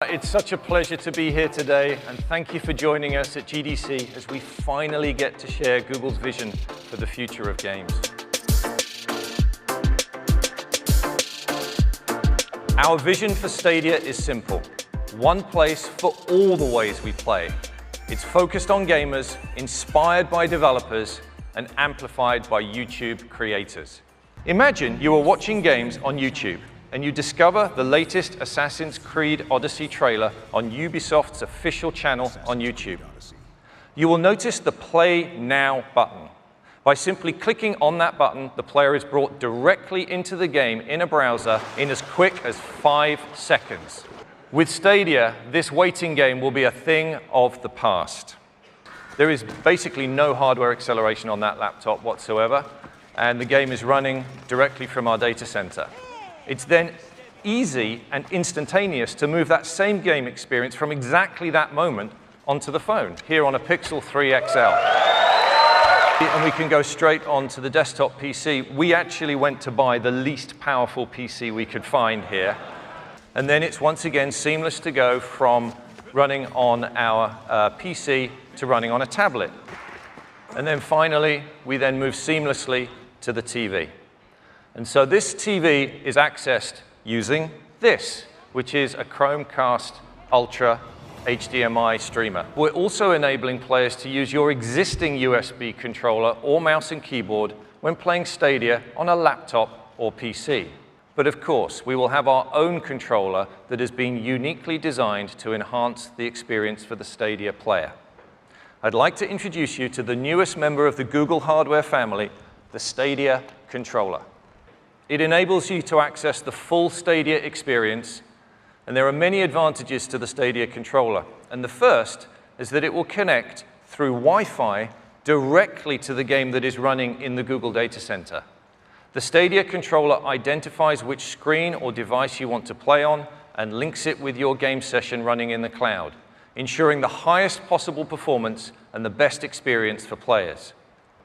It's such a pleasure to be here today, and thank you for joining us at GDC as we finally get to share Google's vision for the future of games. Our vision for Stadia is simple. One place for all the ways we play. It's focused on gamers, inspired by developers, and amplified by YouTube creators. Imagine you are watching games on YouTube and you discover the latest Assassin's Creed Odyssey trailer on Ubisoft's official channel on YouTube. You will notice the Play Now button. By simply clicking on that button, the player is brought directly into the game in a browser in as quick as 5 seconds. With Stadia, this waiting game will be a thing of the past. There is basically no hardware acceleration on that laptop whatsoever, and the game is running directly from our data center. It's then easy and instantaneous to move that same game experience from exactly that moment onto the phone, here on a Pixel 3 XL. And we can go straight onto the desktop PC. We actually went to buy the least powerful PC we could find here. And then it's once again seamless to go from running on our PC to running on a tablet. And then finally, we then move seamlessly to the TV. And so this TV is accessed using this, which is a Chromecast Ultra HDMI streamer. We're also enabling players to use your existing USB controller or mouse and keyboard when playing Stadia on a laptop or PC. But of course, we will have our own controller that has been uniquely designed to enhance the experience for the Stadia player. I'd like to introduce you to the newest member of the Google hardware family, the Stadia controller. It enables you to access the full Stadia experience, and there are many advantages to the Stadia controller. And the first is that it will connect through Wi-Fi directly to the game that is running in the Google data center. The Stadia controller identifies which screen or device you want to play on and links it with your game session running in the cloud, ensuring the highest possible performance and the best experience for players.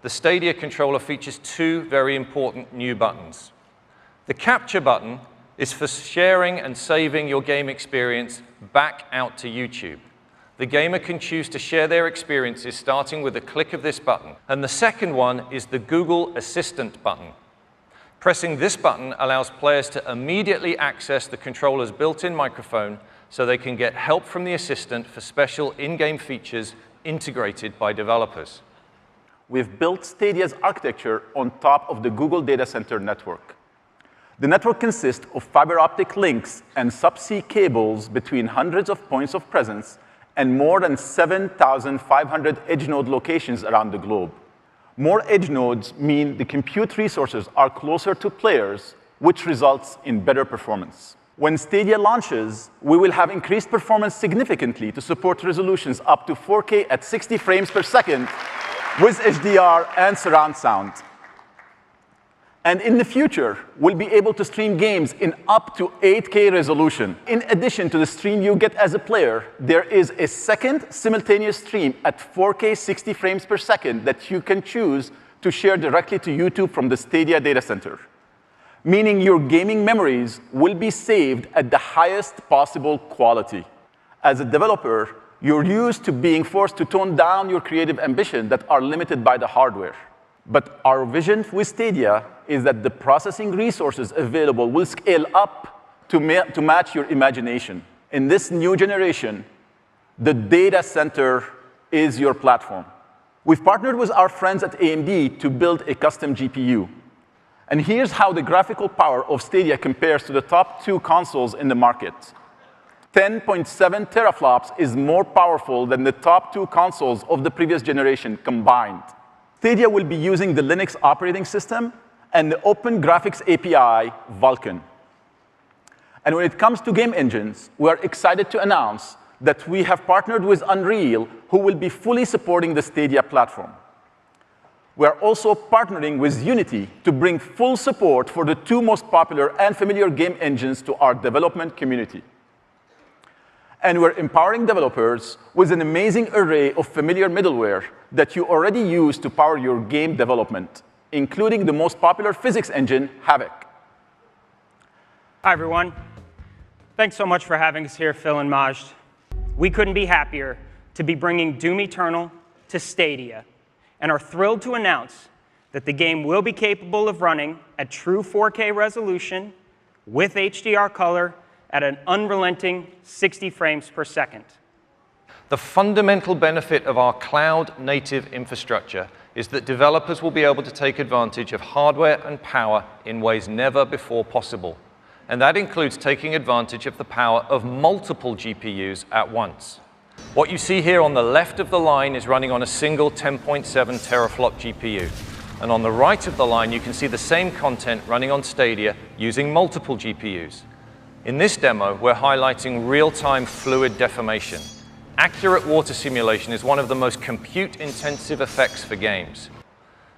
The Stadia controller features 2 very important new buttons. The capture button is for sharing and saving your game experience back out to YouTube. The gamer can choose to share their experiences starting with a click of this button. And the second one is the Google Assistant button. Pressing this button allows players to immediately access the controller's built-in microphone so they can get help from the assistant for special in-game features integrated by developers. We've built Stadia's architecture on top of the Google Data Center network. The network consists of fiber optic links and subsea cables between hundreds of points of presence and more than 7,500 edge node locations around the globe. More edge nodes mean the compute resources are closer to players, which results in better performance. When Stadia launches, we will have increased performance significantly to support resolutions up to 4K at 60 frames per second with HDR and surround sound. And in the future, we'll be able to stream games in up to 8K resolution. In addition to the stream you get as a player, there is a second simultaneous stream at 4K 60 frames per second that you can choose to share directly to YouTube from the Stadia data center, meaning your gaming memories will be saved at the highest possible quality. As a developer, you're used to being forced to tone down your creative ambition that are limited by the hardware. But our vision with Stadia is that the processing resources available will scale up to match your imagination. In this new generation, the data center is your platform. We've partnered with our friends at AMD to build a custom GPU. And here's how the graphical power of Stadia compares to the top 2 consoles in the market. 10.7 teraflops is more powerful than the top 2 consoles of the previous generation combined. Stadia will be using the Linux operating system and the Open Graphics API, Vulkan. And when it comes to game engines, we are excited to announce that we have partnered with Unreal, who will be fully supporting the Stadia platform. We are also partnering with Unity to bring full support for the 2 most popular and familiar game engines to our development community. And we're empowering developers with an amazing array of familiar middleware that you already use to power your game development, including the most popular physics engine, Havok. Hi, everyone. Thanks so much for having us here, Phil and Majd. We couldn't be happier to be bringing Doom Eternal to Stadia, and are thrilled to announce that the game will be capable of running at true 4K resolution with HDR color at an unrelenting 60 frames per second. The fundamental benefit of our cloud-native infrastructure is that developers will be able to take advantage of hardware and power in ways never before possible. And that includes taking advantage of the power of multiple GPUs at once. What you see here on the left of the line is running on a single 10.7 teraflop GPU. And on the right of the line, you can see the same content running on Stadia using multiple GPUs. In this demo, we're highlighting real-time fluid deformation. Accurate water simulation is one of the most compute-intensive effects for games.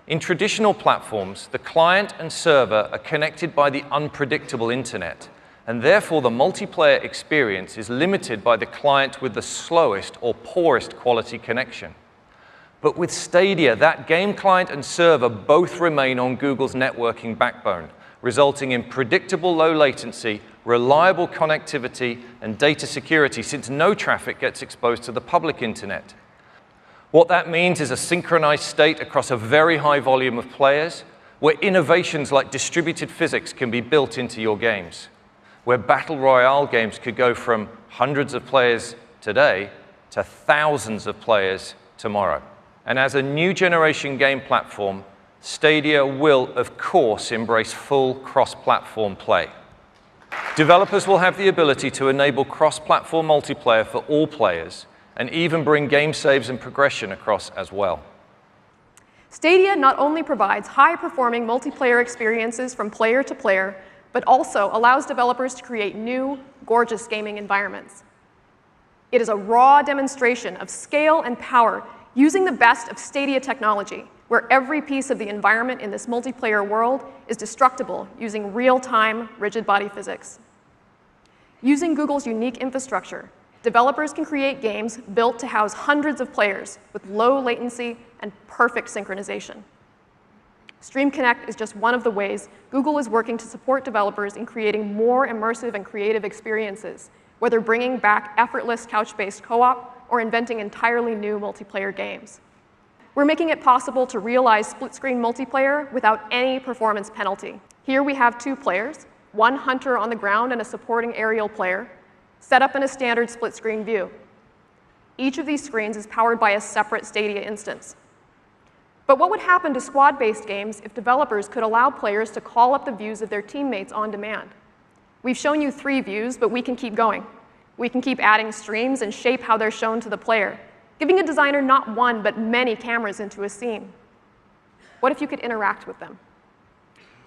In traditional platforms, the client and server are connected by the unpredictable internet, and therefore the multiplayer experience is limited by the client with the slowest or poorest quality connection. But with Stadia, that game client and server both remain on Google's networking backbone, resulting in predictable low latency, reliable connectivity, and data security, since no traffic gets exposed to the public internet. What that means is a synchronized state across a very high volume of players, where innovations like distributed physics can be built into your games, where battle royale games could go from hundreds of players today to thousands of players tomorrow. And as a new generation game platform, Stadia will, of course, embrace full cross-platform play. Developers will have the ability to enable cross-platform multiplayer for all players, and even bring game saves and progression across as well. Stadia not only provides high-performing multiplayer experiences from player to player, but also allows developers to create new, gorgeous gaming environments. It is a raw demonstration of scale and power using the best of Stadia technology, where every piece of the environment in this multiplayer world is destructible using real-time rigid body physics. Using Google's unique infrastructure, developers can create games built to house hundreds of players with low latency and perfect synchronization. Stream Connect is just one of the ways Google is working to support developers in creating more immersive and creative experiences, whether bringing back effortless couch-based co-op or inventing entirely new multiplayer games. We're making it possible to realize split-screen multiplayer without any performance penalty. Here we have 2 players, one hunter on the ground and a supporting aerial player, set up in a standard split-screen view. Each of these screens is powered by a separate Stadia instance. But what would happen to squad-based games if developers could allow players to call up the views of their teammates on demand? We've shown you 3 views, but we can keep going. We can keep adding streams and shape how they're shown to the player, giving a designer not one, but many cameras into a scene. What if you could interact with them?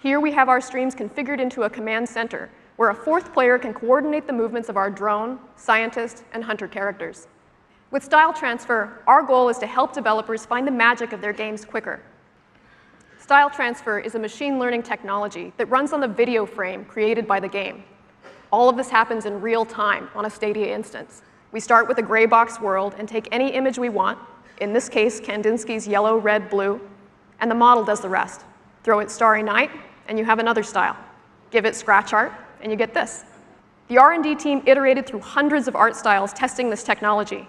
Here we have our streams configured into a command center, where a 4th player can coordinate the movements of our drone, scientist, and hunter characters. With Style Transfer, our goal is to help developers find the magic of their games quicker. Style Transfer is a machine learning technology that runs on the video frame created by the game. All of this happens in real time on a Stadia instance. We start with a gray box world and take any image we want, in this case, Kandinsky's yellow, red, blue, and the model does the rest. Throw it Starry Night, and you have another style. Give it scratch art, and you get this. The R&D team iterated through hundreds of art styles testing this technology,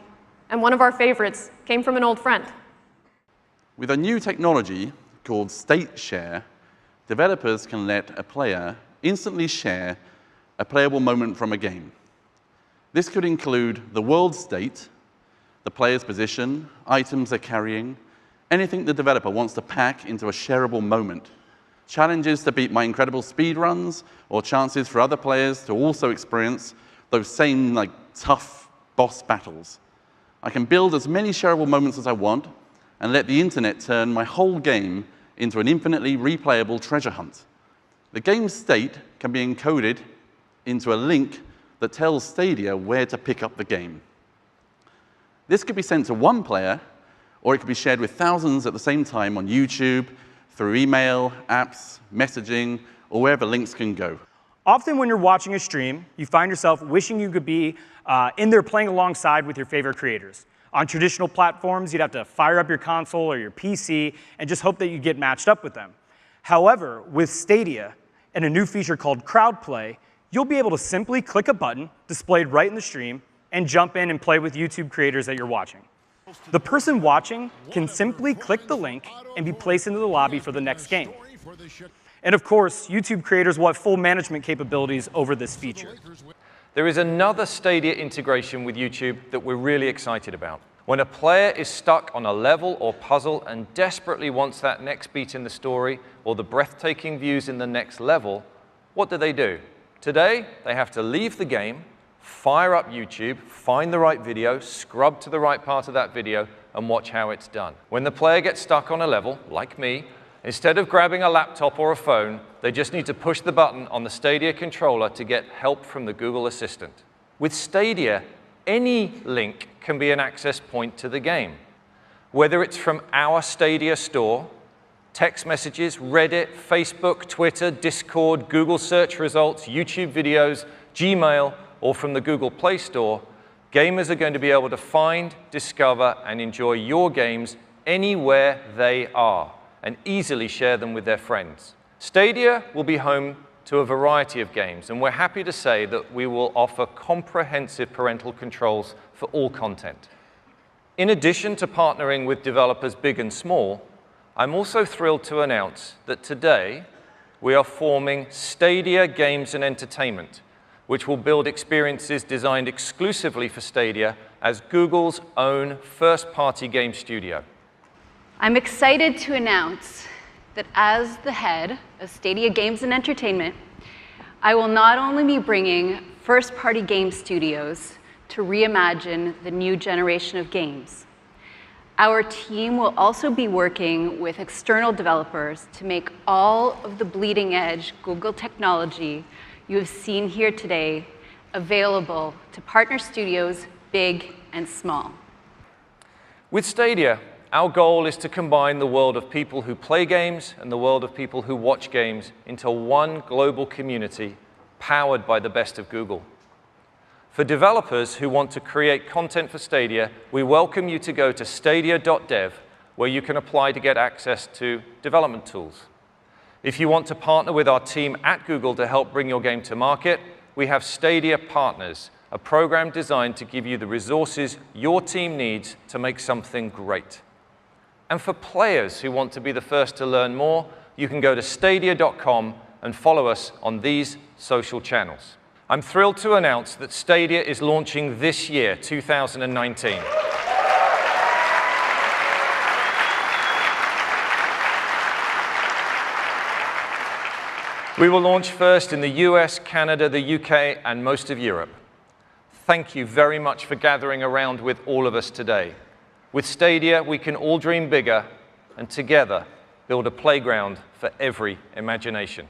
and one of our favorites came from an old friend. With a new technology called State Share, developers can let a player instantly share a playable moment from a game. This could include the world state, the player's position, items they're carrying, anything the developer wants to pack into a shareable moment. Challenges to beat my incredible speed runs, or chances for other players to also experience those same tough boss battles. I can build as many shareable moments as I want and let the internet turn my whole game into an infinitely replayable treasure hunt. The game's state can be encoded into a link that tells Stadia where to pick up the game. This could be sent to one player, or it could be shared with thousands at the same time on YouTube, through email, apps, messaging, or wherever links can go. Often when you're watching a stream, you find yourself wishing you could be in there playing alongside with your favorite creators. On traditional platforms, you'd have to fire up your console or your PC and just hope that you get matched up with them. However, with Stadia and a new feature called Crowd Play, you'll be able to simply click a button displayed right in the stream and jump in and play with YouTube creators that you're watching. The person watching can simply click the link and be placed into the lobby for the next game. And of course, YouTube creators will have full management capabilities over this feature. There is another Stadia integration with YouTube that we're really excited about. When a player is stuck on a level or puzzle and desperately wants that next beat in the story or the breathtaking views in the next level, what do? Today, they have to leave the game, fire up YouTube, find the right video, scrub to the right part of that video, and watch how it's done. When the player gets stuck on a level, like me, instead of grabbing a laptop or a phone, they just need to push the button on the Stadia controller to get help from the Google Assistant. With Stadia, any link can be an access point to the game. Whether it's from our Stadia store, text messages, Reddit, Facebook, Twitter, Discord, Google search results, YouTube videos, Gmail, or from the Google Play Store, gamers are going to be able to find, discover, and enjoy your games anywhere they are, and easily share them with their friends. Stadia will be home to a variety of games, and we're happy to say that we will offer comprehensive parental controls for all content. In addition to partnering with developers big and small, I'm also thrilled to announce that today we are forming Stadia Games and Entertainment, which will build experiences designed exclusively for Stadia as Google's own first-party game studio. I'm excited to announce that as the head of Stadia Games and Entertainment, I will not only be bringing first-party game studios to reimagine the new generation of games. Our team will also be working with external developers to make all of the bleeding-edge Google technology you have seen here today available to partner studios big and small. With Stadia, our goal is to combine the world of people who play games and the world of people who watch games into one global community powered by the best of Google. For developers who want to create content for Stadia, we welcome you to go to stadia.dev, where you can apply to get access to development tools. If you want to partner with our team at Google to help bring your game to market, we have Stadia Partners, a program designed to give you the resources your team needs to make something great. And for players who want to be the first to learn more, you can go to stadia.com and follow us on these social channels. I'm thrilled to announce that Stadia is launching this year, 2019. We will launch first in the US, Canada, the UK, and most of Europe. Thank you very much for gathering around with all of us today. With Stadia, we can all dream bigger and together build a playground for every imagination.